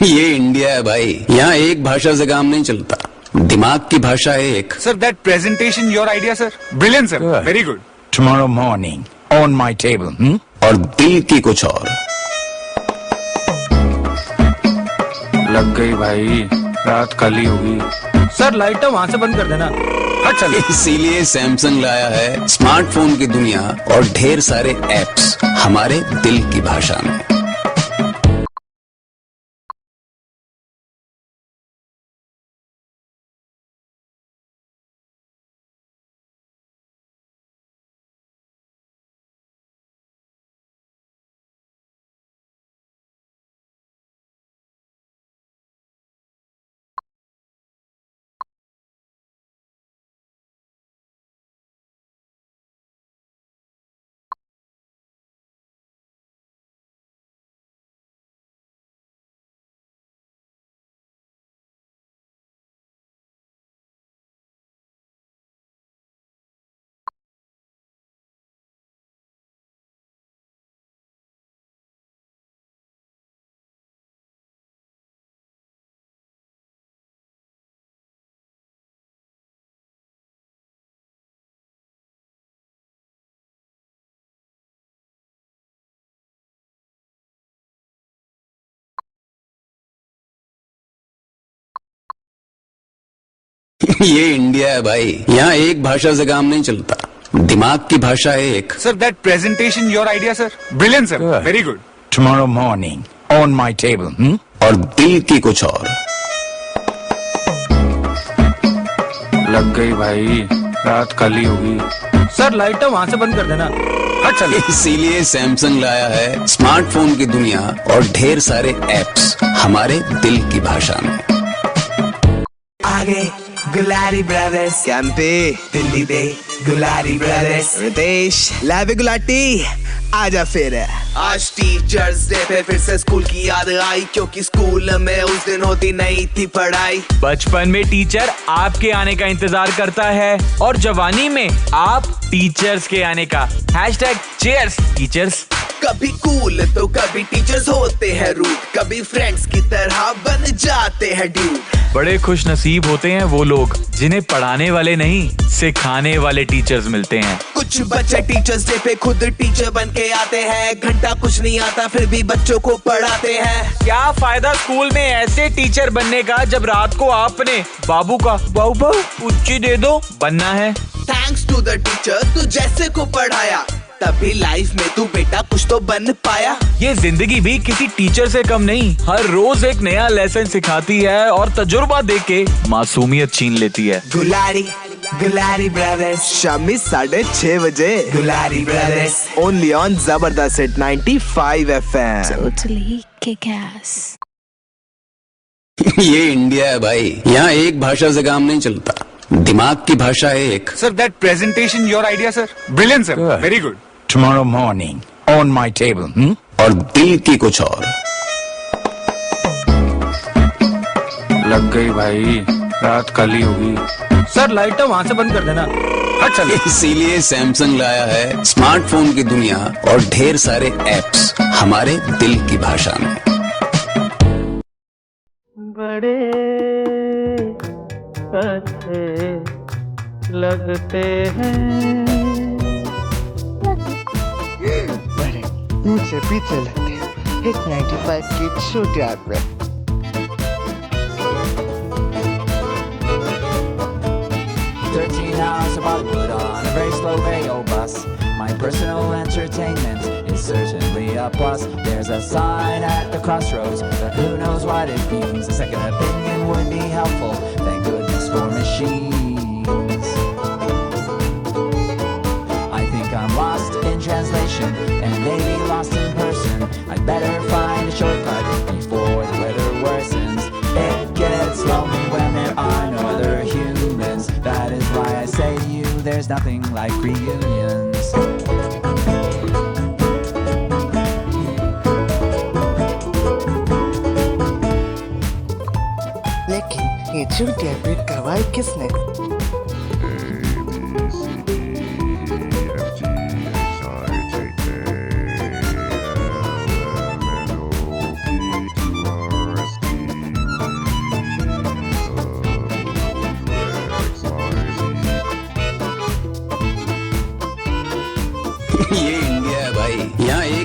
ये इंडिया है भाई, यहाँ एक भाषा से काम नहीं चलता, दिमाग की भाषा है एक। Sir, that presentation, your idea, sir. Brilliant, sir. Good. Very good. Tomorrow morning, on my table. और दिल की कुछ और। लग गई भाई, रात काली होगी। सर लाइटर वहाँ से बंद कर देना। अच्छा, इसीलिए सैमसंग लाया है स्मार्टफोन की दुनिया और ढेर सारे एप्स हमारे दिल की भाषा में। ये इंडिया है भाई, यहाँ एक भाषा से काम नहीं चलता, दिमाग की भाषा है एक। sir, that presentation, your idea, sir. Brilliant, sir. Good. Very good. Tomorrow morning, on my table. और दिल की कुछ और। लग गई भाई, रात काली होगी। सर लाइटर वहाँ से बंद कर देना। अच्छा, इसीलिए सैमसंग लाया है स्मार्टफोन की दुनिया और ढेर सारे एप्स हमारे दिल की भाषा में। आगे गुलारी ब्रदर्स कैंपे दिल्ली दे गुलारी ब्रदर्स रितेश लावे गुलाटी आजा फिर। आज टीचर्स डे पे फिर से स्कूल की याद आई, क्योंकि स्कूल में उस दिन होती नहीं थी पढ़ाई। बचपन में टीचर आपके आने का इंतजार करता है और जवानी में आप टीचर्स के आने का। #Cheers teachers. कभी कूल तो कभी टीचर्स होते हैं रूड, कभी फ्रेंड्स की तरह बन जाते हैं ड्यूड। बड़े खुश नसीब होते हैं वो लोग जिन्हें पढ़ाने वाले नहीं सिखाने वाले टीचर्स मिलते हैं। कुछ बच्चे टीचर्स डे पे खुद टीचर बन के आते हैं, घंटा कुछ नहीं आता फिर भी बच्चों को पढ़ाते हैं। क्या फायदा स्कूल में ऐसे टीचर बनने का जब रात को आपने बाबू का बाबू उच्ची दे दो बनना है। थैंक्स टू द टीचर तू जैसे को पढ़ाया, तभी लाइफ में तू बेटा कुछ तो बन पाया। ये जिंदगी भी किसी टीचर से कम नहीं, हर रोज एक नया लेसन सिखाती है और तजुर्बा देके मासूमियत छीन लेती है। गुलारी गुलारी ब्रदर्स शामी 6:30 बजे गुलारी ब्रदर्स ओनली ऑन जबरदस्त hit 95 FM। Totally kick ass. ये इंडिया है भाई, यहाँ एक भाषा से काम नहीं चलता, दिमाग की भाषा है एक। Sir, that presentation, your idea, sir. Brilliant, sir. Good. Very good. Tomorrow morning, on my table. और दिल की कुछ और। लग गई भाई, रात काली होगी। सर लाइटर वहाँ से बंद कर देना। अच्छा, इसीलिए सैमसंग लाया है स्मार्टफोन की दुनिया और ढेर सारे एप्स हमारे दिल की भाषा में। बड़े अच्छे लगते हैं, बड़े ऊंचे पीछे लगते हैं। हिट 95 की छोटी आग में 13 hours of Bollywood on a very slow rail bus. My personal entertainment is certainly a plus. There's a sign at the crossroads, but who knows what it means. A second opinion would be helpful. Thank goodness for machines. I think I'm lost in translation and maybe lost in person. I'd better find a shortcut before the weather worsens. It gets lonely when there are no other humans. That is why I say to you, there's nothing like reunions. लेकिन ये छोटी update करवाई किसने?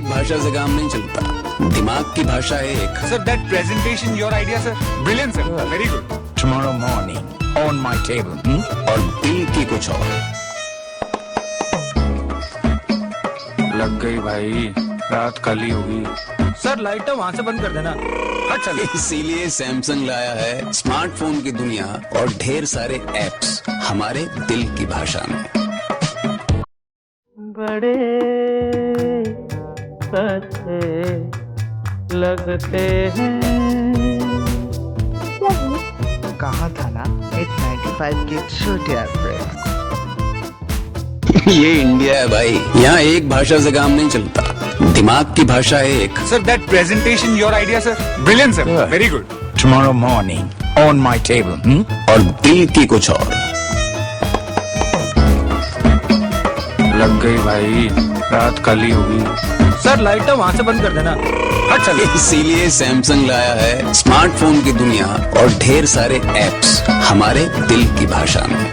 एक भाषा से काम नहीं चलता, दिमाग की भाषा है एक। Sir, that presentation, your idea, sir. Brilliant, sir. Very good. Tomorrow morning, on my table. और दिल की कुछ और। लग गई भाई, रात काली होगी। सर लाइट वहां से बंद कर देना। अच्छा, इसीलिए सैमसंग लाया है स्मार्टफोन की दुनिया और ढेर सारे एप्स हमारे दिल की भाषा में। बड़े अच्छे लगते हैं। कहा था ना, it's 95 की छोटी फ्रेंड। ये इंडिया है भाई, यहाँ एक भाषा से काम नहीं चलता, दिमाग की भाषा है एक। Sir, that presentation, your idea, sir. Brilliant, sir. Very good. Tomorrow morning, on my table. और दिल की कुछ और। लग गई भाई, रात काली होगी। सर लाइट वहां से बंद कर देना। अच्छा, इसीलिए सैमसंग लाया है स्मार्टफोन की दुनिया और ढेर सारे एप्स हमारे दिल की भाषा में।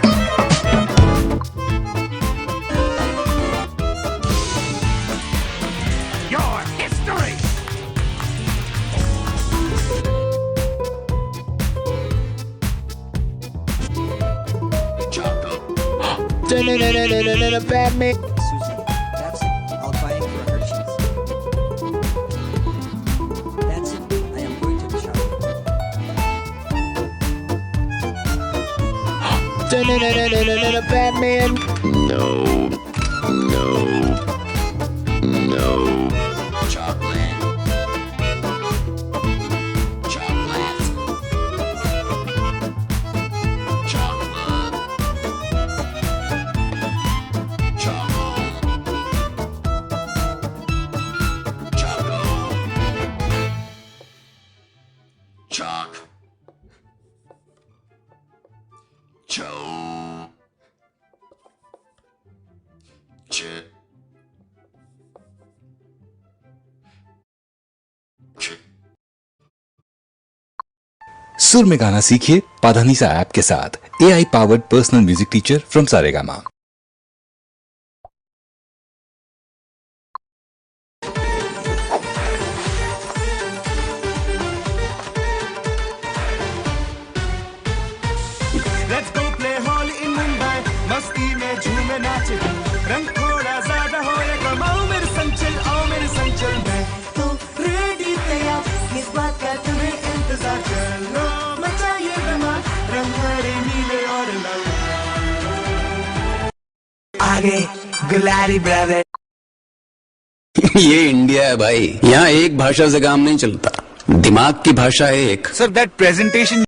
Susie, that's it. I'll buy you for Hershey's. That's it. I am going to the shop. Batman. Chocolate. Chocolate. Chocolate. Chalk. Cho. Ch. सुर में गाना सीखिए पाधानीसा ऐप के साथ। AI powered personal music teacher from Saregama. Let's go play Holi in Mumbai, मस्ती में झूमे नाचे, रंग थोड़ा ज्यादा हो या कम। आओ मेरे संचल मैं तो रेडी तैयार, किस बात का तुम्हें इंतजार। चलो मचाइए धमाल, रंग हरे नीले और लाल। आगे गुलारी ब्रदर। ये इंडिया है भाई, यहाँ एक भाषा से काम नहीं चलता, दिमाग की भाषा है एक। Sir, that presentation.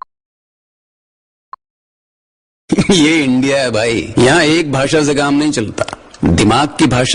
ये इंडिया है भाई, यहाँ एक भाषा से काम नहीं चलता, दिमाग की भाषा